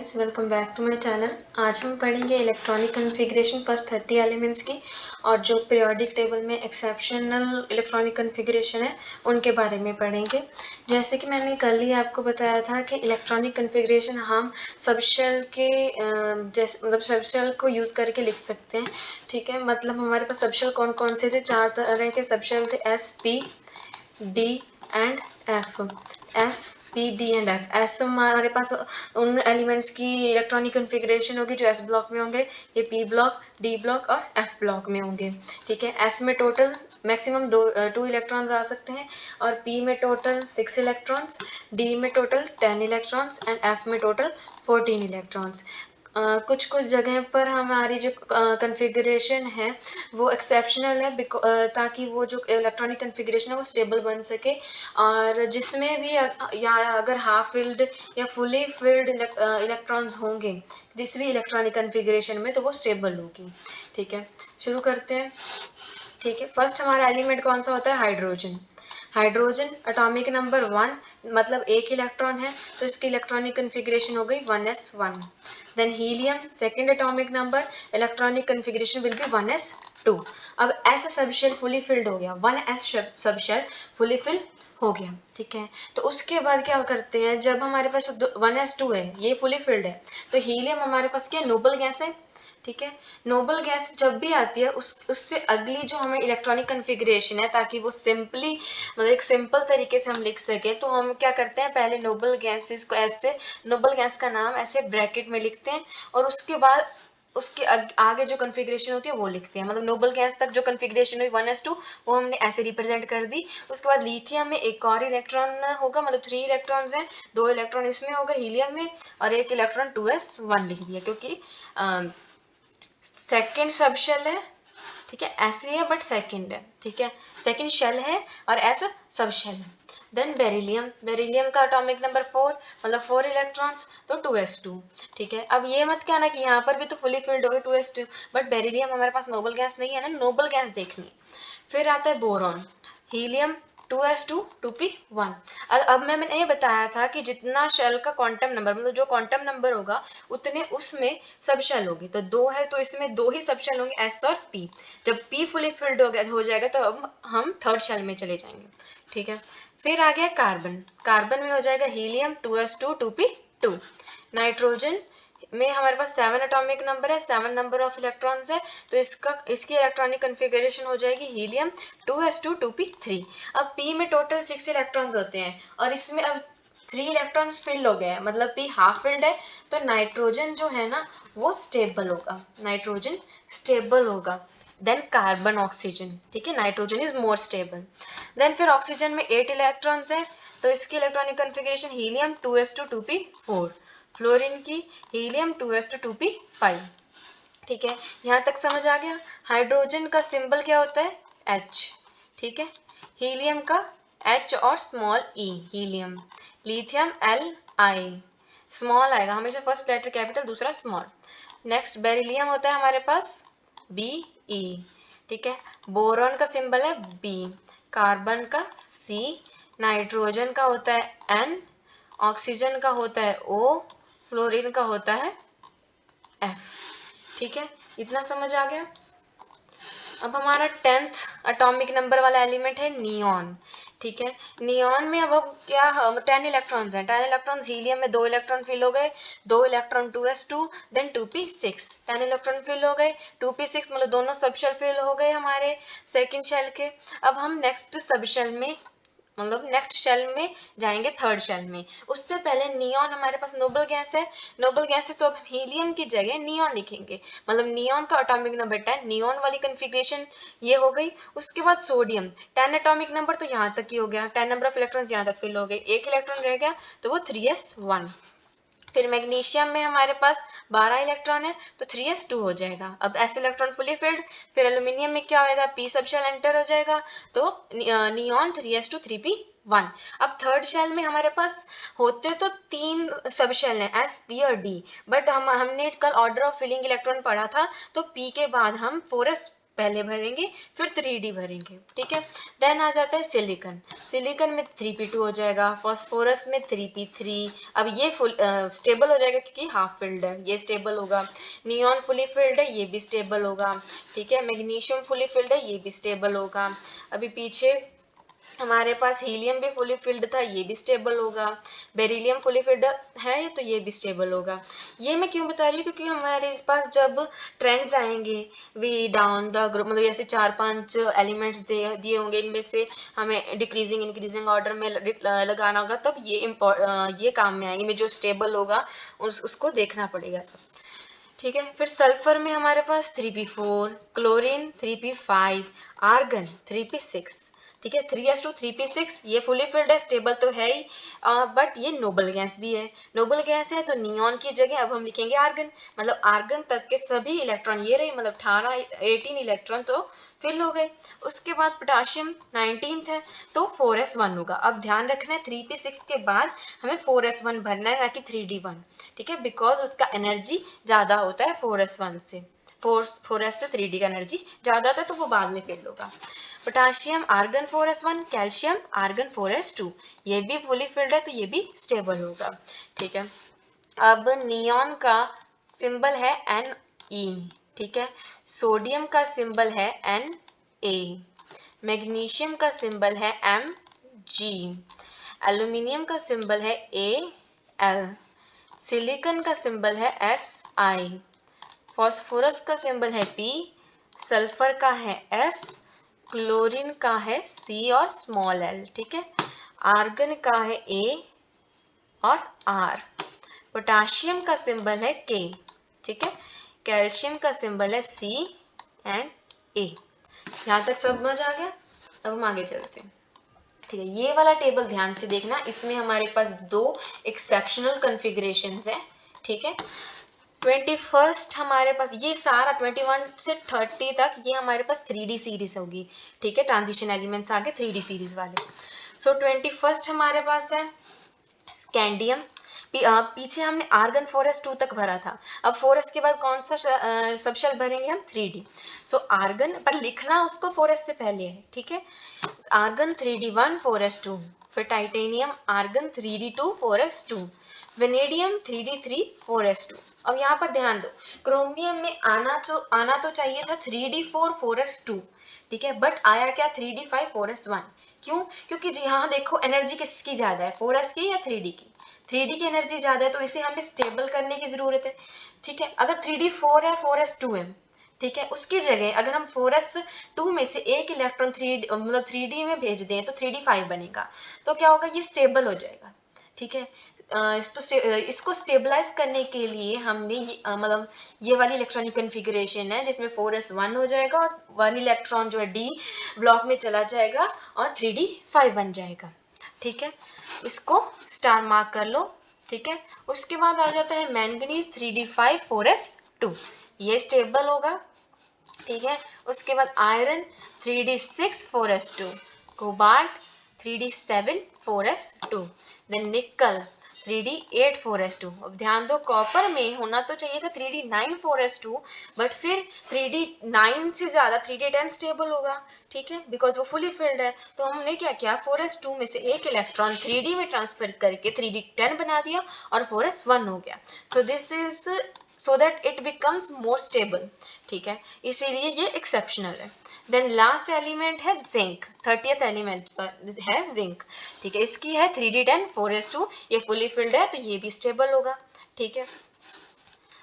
Guys, welcome back to my channel. आज हम पढ़ेंगे इलेक्ट्रॉनिक कॉन्फ़िगरेशन फर्स्ट 30 एलिमेंट्स की, और जो पीरियोडिक टेबल में एक्सेप्शनल इलेक्ट्रॉनिक कॉन्फ़िगरेशन है उनके बारे में पढ़ेंगे। जैसे कि मैंने कल ही आपको बताया था कि इलेक्ट्रॉनिक कॉन्फ़िगरेशन हम सबशेल के मतलब सबशेल को यूज़ करके लिख सकते हैं। ठीक है, मतलब हमारे पास सबशेल कौन कौन से थे? 4 तरह के सबशेल थे, S, P, D and F. S, P, D and F. S हमारे पास उन एलिमेंट्स की इलेक्ट्रॉनिक कॉन्फ़िगरेशन होगी जो एस ब्लॉक में होंगे, ये पी ब्लॉक, डी ब्लॉक और एफ ब्लॉक में होंगे। ठीक है, एस में टोटल मैक्सिमम 2 इलेक्ट्रॉन्स आ सकते हैं, और पी में टोटल 6 इलेक्ट्रॉन्स, डी में टोटल 10 इलेक्ट्रॉन्स एंड एफ में टोटल 14 इलेक्ट्रॉन्स। कुछ कुछ जगह पर हमारी जो कॉन्फ़िगरेशन है वो एक्सेप्शनल है, ताकि वो जो इलेक्ट्रॉनिक कॉन्फ़िगरेशन है वो स्टेबल बन सके, और जिसमें भी या अगर हाफ फिल्ड या फुली फिल्ड इलेक्ट्रॉन्स होंगे जिस भी इलेक्ट्रॉनिक कॉन्फ़िगरेशन में, तो वो स्टेबल होगी। ठीक है, शुरू करते हैं। ठीक है, फर्स्ट हमारा एलिमेंट कौन सा होता है? हाइड्रोजन। हाइड्रोजन एटॉमिक नंबर 1, मतलब एक इलेक्ट्रॉन है तो इसकी इलेक्ट्रॉनिक कॉन्फ़िगरेशन हो गई 1s1। Then helium second atomic number, electronic configuration will be 1s2। अब एस सबशेल फुली फिल्ड हो गया, 1s सबशेल फुली फिल हो गया। ठीक है, तो उसके बाद क्या करते हैं, जब हमारे पास 1s2 है, ये फुली फिल्ड है, तो हीलियम हमारे पास क्या नोबल गैस है। ठीक है, नोबल गैस जब भी आती है उससे अगली जो हमें इलेक्ट्रॉनिक कॉन्फ़िगरेशन है, ताकि वो सिंपली मतलब एक सिंपल तरीके से हम लिख सकें, तो हम क्या करते हैं, पहले नोबल गैसेस को ऐसे, नोबल गैस का नाम ऐसे ब्रैकेट में लिखते हैं, और उसके बाद उसके आगे जो कॉन्फ़िगरेशन होती है वो लिखते हैं। मतलब नोबल गैस तक जो कॉन्फ़िगरेशन हुई 1s2 वो हमने ऐसे रिप्रेजेंट कर दी। उसके बाद लिथियम में एक और इलेक्ट्रॉन होगा, मतलब 3 इलेक्ट्रॉन्स हैं, 2 इलेक्ट्रॉन इसमें होगा हीलियम में, और एक इलेक्ट्रॉन 2s1 लिख दिया, क्योंकि सेकेंड सबशेल है। ठीक है, ऐसे ही है बट सेकंड है। ठीक है, सेकंड शेल है और एस सबशेल है। देन बेरिलियम, बेरिलियम का एटॉमिक नंबर 4, मतलब 4 इलेक्ट्रॉन्स, तो 2s2। ठीक है, अब ये मत कहना कि यहाँ पर भी तो फुली फिल्ड हो गई 2s2, बट बेरिलियम हमारे पास नोबल गैस नहीं है ना, नोबल गैस देखनी। फिर आता है बोरॉन, हीलियम 2s2 2p1। अब मैंने ये बताया था कि जितना शेल का क्वांटम नंबर, मतलब जो क्वांटम नंबर होगा उतने उसमें सब शेल होगी, तो 2 है तो इसमें 2 ही सब शेल होंगे, एस और पी। जब पी फुली फिल्ड हो जाएगा तो अब हम थर्ड शेल में चले जाएंगे। ठीक है, फिर आ गया कार्बन, कार्बन में हो जाएगा हीलियम 2s2 2p2। नाइट्रोजन में हमारे पास 7 एटॉमिक नंबर है, 7 नंबर ऑफ इलेक्ट्रॉन्स है, तो इसकी इलेक्ट्रॉनिक कॉन्फ़िगरेशन हो जाएगी हीलियम 2s2 2p3। अब पी में टोटल 6 इलेक्ट्रॉन्स होते हैं, और इसमें अब 3 इलेक्ट्रॉन्स फिल हो गए हैं, मतलब पी हाफ फिल्ड है, तो नाइट्रोजन जो है ना वो स्टेबल होगा, नाइट्रोजन स्टेबल होगा। देन कार्बन, ऑक्सीजन, ठीक है, nitrogen is more stable. Then फिर ऑक्सीजन में 8 इलेक्ट्रॉन्स हैं, तो इसकी electronic configuration helium 2s2 2p4। Fluorine की हीलियम 2s2 2p5। ठीक है, यहाँ तक समझ आ गया। हाइड्रोजन का सिंबल क्या होता है? H। ठीक है, हीलियम का H और small e, helium. Lithium Li, small आएगा हमेशा, फर्स्ट लेटर कैपिटल दूसरा स्मॉल। नेक्स्ट बेरिलियम होता है हमारे पास Be। ठीक है, बोरॉन का सिंबल है B, कार्बन का C, नाइट्रोजन का होता है N, ऑक्सीजन का होता है O, फ्लोरीन का होता है F। ठीक है, इतना समझ आ गया। अब हमारा 10th एटॉमिक नंबर वाला एलिमेंट है नियॉन। ठीक है, नियॉन में अब क्या 10 इलेक्ट्रॉन्स हैं, 10 इलेक्ट्रॉन्स, हीलियम में 2 इलेक्ट्रॉन फिल हो गए, 2 electron 2s2, then 2p6, 10 electron fill हो गए, 2p6, मतलब दोनों सबशेल फिल हो गए हमारे सेकंड शेल के। अब हम नेक्स्ट सबशेल में, मतलब नेक्स्ट शेल में जाएंगे, थर्ड शेल में। उससे पहले नियॉन हमारे पास नोबल गैस है, नोबल गैस है तो अब हीलियम की जगह नियॉन लिखेंगे, मतलब नियॉन का एटॉमिक नंबर 10, नियॉन वाली कन्फिग्रेशन ये हो गई। उसके बाद सोडियम 10 एटॉमिक नंबर, तो यहाँ तक ही हो गया, 10 नंबर ऑफ इलेक्ट्रॉन्स यहाँ तक फिल हो गए, एक इलेक्ट्रॉन रह गया तो वो 3s1। फिर मैग्नीशियम में हमारे पास 12 इलेक्ट्रॉन है तो 3s2 हो जाएगा, अब s इलेक्ट्रॉन फुली फिल्ड। फिर एल्यूमिनियम में क्या होएगा, p सब शेल एंटर हो जाएगा, तो नियॉन 3s2 3p1। अब थर्ड शेल में हमारे पास होते तो 3 सब शेल हैं, s p और d, बट हमने कल ऑर्डर ऑफ फिलिंग इलेक्ट्रॉन पढ़ा था, तो p के बाद हम 4s पहले भरेंगे, फिर 3D भरेंगे, ठीक है। देन आ जाता है सिलिकॉन। सिलिकॉन में 3p2 हो जाएगा, फास्फोरस में 3p3। अब ये फुल स्टेबल हो जाएगा क्योंकि हाफ फिल्ड है, ये स्टेबल होगा। नियॉन फुली फिल्ड है, ये भी स्टेबल होगा, ठीक है। मैग्नीशियम फुली फिल्ड है, ये भी स्टेबल होगा। अभी पीछे हमारे पास हीलियम भी फुली फिल्ड था, ये भी स्टेबल होगा। बेरिलियम फुली फिल्ड है तो ये भी स्टेबल होगा। ये मैं क्यों बता रही हूँ, क्योंकि हमारे पास जब ट्रेंड्स आएंगे वी डाउन द ग्रुप, मतलब ऐसे 4-5 एलिमेंट्स दिए होंगे, इनमें से हमें डिक्रीजिंग इंक्रीजिंग ऑर्डर में लगाना होगा, तब ये काम में आएंगे। में जो स्टेबल होगा उसको देखना पड़ेगा तब, ठीक है। फिर सल्फर में हमारे पास 3p4, chlorine 3p5, argon 3p6, ठीक है। 3s2 3p6, ये फुली फिल्ड है, स्टेबल तो है ही, बट ये नोबल गैस भी है। नोबल गैस है तो नियॉन की जगह अब हम लिखेंगे आर्गन, मतलब आर्गन तक के सभी इलेक्ट्रॉन ये रहे, मतलब 18 इलेक्ट्रॉन तो फिल हो गए। उसके बाद पोटाशियम 19th है तो 4s1 होगा। अब ध्यान रखना है 3p6 के बाद हमें 4s1 भरना है, ना कि 3d1, ठीक है, बिकॉज उसका एनर्जी ज्यादा होता है 4s1 से। 4s से 3d का एनर्जी ज्यादा होता है, तो वो बाद में फिल होगा। Potassium argon 4s1, calcium argon 4s2, ये भी फुली फिल्ड है तो ये भी स्टेबल होगा, ठीक है। अब नियॉन का सिंबल है Ne, ठीक है। सोडियम का सिंबल है Na, मैग्नीशियम का सिंबल है Mg, एल्यूमिनियम का सिंबल है Al, सिलिकॉन का सिंबल है Si, फास्फोरस का सिंबल है P, सल्फर का है S, क्लोरीन का है C और स्मॉल l, ठीक है। आर्गन का है A और R, पोटाशियम का सिंबल है K, ठीक है। कैल्शियम का सिंबल है C एंड A। यहाँ तक समझ आ गया। अब हम आगे चलते हैं, ठीक है। ये वाला टेबल ध्यान से देखना, इसमें हमारे पास दो एक्सेप्शनल कॉन्फ़िगरेशंस हैं, ठीक है। 21st हमारे पास ये सारा 21 से 30 तक ये हमारे पास 3D सीरीज होगी, ठीक है। ट्रांजिशन एलिमेंट्स आगे 3D सीरीज वाले। सो 21st हमारे पास है स्कैंडियम। पीछे हमने आर्गन 4s2 तक भरा था, अब 4s के बाद कौन सा सबशेल भरेंगे हम 3D। सो आर्गन पर लिखना उसको 4s से पहले है, ठीक है। आर्गन 3d1 4s2, फिर titanium argon 3d2 4s2, vanadium 3d3 4s2। अब यहाँ पर ध्यान दो, क्रोमियम में आना तो चाहिए था 3d4 4s2, ठीक है, बट आया क्या 3d5 4s1। क्यों? क्योंकि यहाँ देखो एनर्जी किसकी ज्यादा है, 4s की या 3d की। 3d की एनर्जी ज्यादा है तो इसे हमें स्टेबल करने की जरूरत है, ठीक है। अगर 3d4 है 4s2 है, ठीक है, उसकी जगह अगर हम 4s2 में से एक इलेक्ट्रॉन 3d में भेज दें तो 3d5 बनेगा, तो क्या होगा, ये स्टेबल हो जाएगा, ठीक है। इसको स्टेबलाइज करने के लिए हमने मतलब ये वाली इलेक्ट्रॉनिक कन्फिगरेशन है जिसमें 4s1 हो जाएगा और 1 इलेक्ट्रॉन जो है d ब्लॉक में चला जाएगा और 3d5 बन जाएगा, ठीक है। इसको स्टार मार्क कर लो, ठीक है। उसके बाद आ जाता है मैंगनीज 3d5 4s2, ये स्टेबल होगा, ठीक है। उसके बाद iron 3d6 4s2, cobalt 3d7 4s2, then निकल 3d8 4s2। अब ध्यान दो कॉपर में होना तो चाहिए था 3d9 4s2, बट फिर 3d9 से ज्यादा 3d10 स्टेबल होगा, ठीक है, बिकॉज वो फुली फिल्ड है। तो हमने क्या किया 4s2 में से एक इलेक्ट्रॉन 3d में ट्रांसफर करके 3d10 बना दिया और 4s1 हो गया। So this is so that it becomes more stable, ठीक है, इसीलिए ये एक्सेप्शनल है। देन लास्ट एलिमेंट है जिंक, 30th एलिमेंट है जिंक, ठीक है। इसकी है 3d10 4s2, ये फुली फिल्ड है तो ये भी स्टेबल होगा, ठीक है।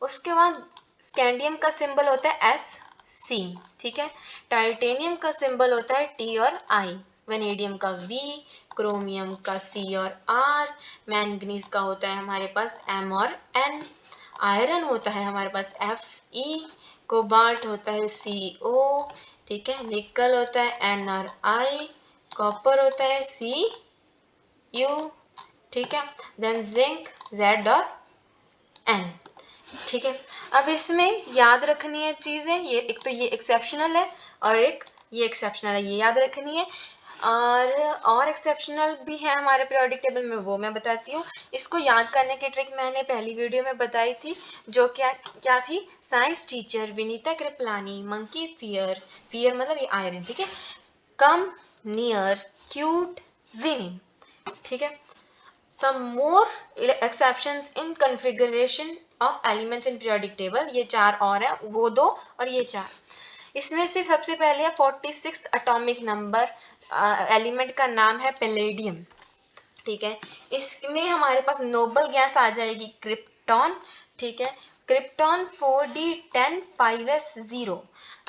उसके बाद स्कैंडियम का सिंबल होता है Sc, ठीक है। टाइटेनियम का सिंबल होता है T और I, वेनेडियम का V, क्रोमियम का C और R, मैंगनीज का होता है हमारे पास M और N, आयरन होता है हमारे पास Fe, कोबाल्ट होता है Co, ठीक है। निकल होता है N और I, कॉपर होता है Cu, ठीक है। देन जिंक Z और N, ठीक है। अब इसमें याद रखनी है चीजें, ये एक तो ये एक्सेप्शनल है और एक ये एक्सेप्शनल है, ये याद रखनी है। और एक्सेप्शनल भी है हमारे पीरियोडिक टेबल में, वो मैं बताती हूँ। इसको याद करने की ट्रिक मैंने पहली वीडियो में बताई थी, जो क्या क्या थी, science teacher Vinita Kripalani, monkey fear, fear मतलब ये आयरन, ठीक है, कम नियर क्यूट जीनी, ठीक है। Some more exceptions in configuration of elements in periodic table, ये 4 और है, वो 2 और ये 4। इसमें से सबसे पहले है 46 एटॉमिक नंबर, एलिमेंट का नाम है पैलेडियम, ठीक है। इसमें हमारे पास नोबल गैस आ जाएगी क्रिप्टॉन, ठीक है। Krypton 4d10 5s0।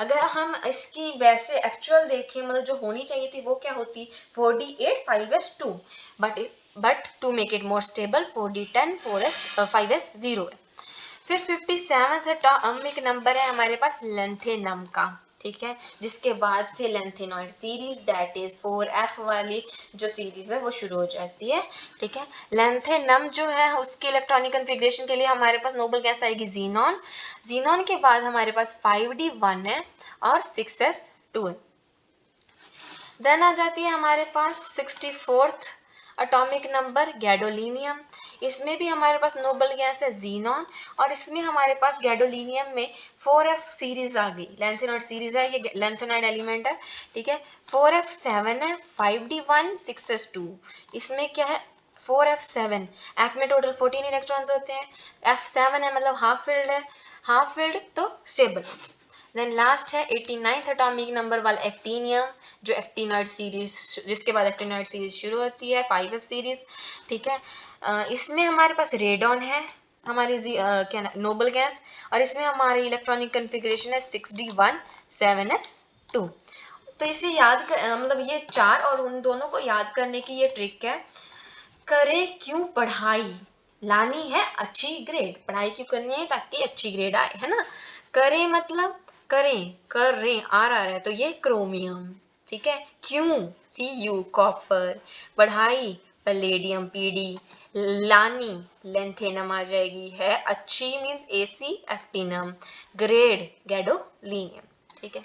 अगर हम इसकी वैसे एक्चुअल देखें, मतलब जो होनी चाहिए थी वो क्या होती, 4d8 5s2, but to make it more stable 4d10 5s0 है। फिर 57th एटॉमिक नंबर है हमारे पास लेंथेनम का, ठीक है, जिसके बाद से lanthanoid series that is 4f वाली जो सीरीज है वो शुरू हो जाती है, ठीक है। लेंथेनम जो है उसके इलेक्ट्रॉनिक कॉन्फ़िगरेशन के लिए हमारे पास नोबल गैस आएगी जीनॉन। जीनॉन के बाद हमारे पास 5d1 है और 6s2 है। देन आ जाती है हमारे पास 64th एटॉमिक नंबर गैडोलीनियम। इसमें भी हमारे पास नोबल गैस है जीनॉन, और इसमें हमारे पास गैडोलीनियम में 4f सीरीज आ गई, लेंथेनॉइड सीरीज है, ये लेंथेनॉइड एलिमेंट है, ठीक है। 4f7 है, 5d1 6s2। इसमें क्या है, 4f7, f में टोटल 14 इलेक्ट्रॉन्स होते हैं, f7 है मतलब हाफ फिल्ड है, हाफ फिल्ड तो स्टेबल। देन लास्ट है 89th एटॉमिक नंबर वाला एक्टिनियम, जो एक्टिनॉइड सीरीज, जिसके बाद एक्टिनॉइड सीरीज शुरू होती है 5f सीरीज, ठीक है। इसमें हमारे पास रेडॉन है, हमारी क्या नोबल गैस, और इसमें हमारी इलेक्ट्रॉनिक कॉन्फ़िगरेशन है 6d1 7s2। तो इसे याद कर, मतलब ये 4 और उन दोनों को याद करने की ये ट्रिक है। करें क्यों पढ़ाई, लानी है अच्छी ग्रेड, पढ़ाई क्यों करनी है, ताकि अच्छी ग्रेड आए, है ना। करें मतलब करें, कर रहे आ रहा है, तो ये क्रोमियम, ठीक है। क्यों, Cu कॉपर, पढ़ाई पैलेडियम Pd, लानी लेंथेनम आ जाएगी, है अच्छी मींस Ac एक्टिनम, ग्रेड गैडोलीनियम, ठीक है।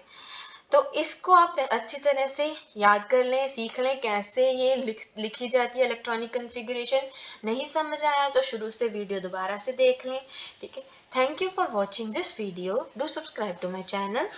तो इसको आप अच्छी तरह से याद कर लें, सीख लें कैसे ये लिखी जाती है इलेक्ट्रॉनिक कॉन्फ़िगरेशन। नहीं समझ आया तो शुरू से वीडियो दोबारा से देख लें, ठीक है। Thank you for watching this video, do subscribe to my channel.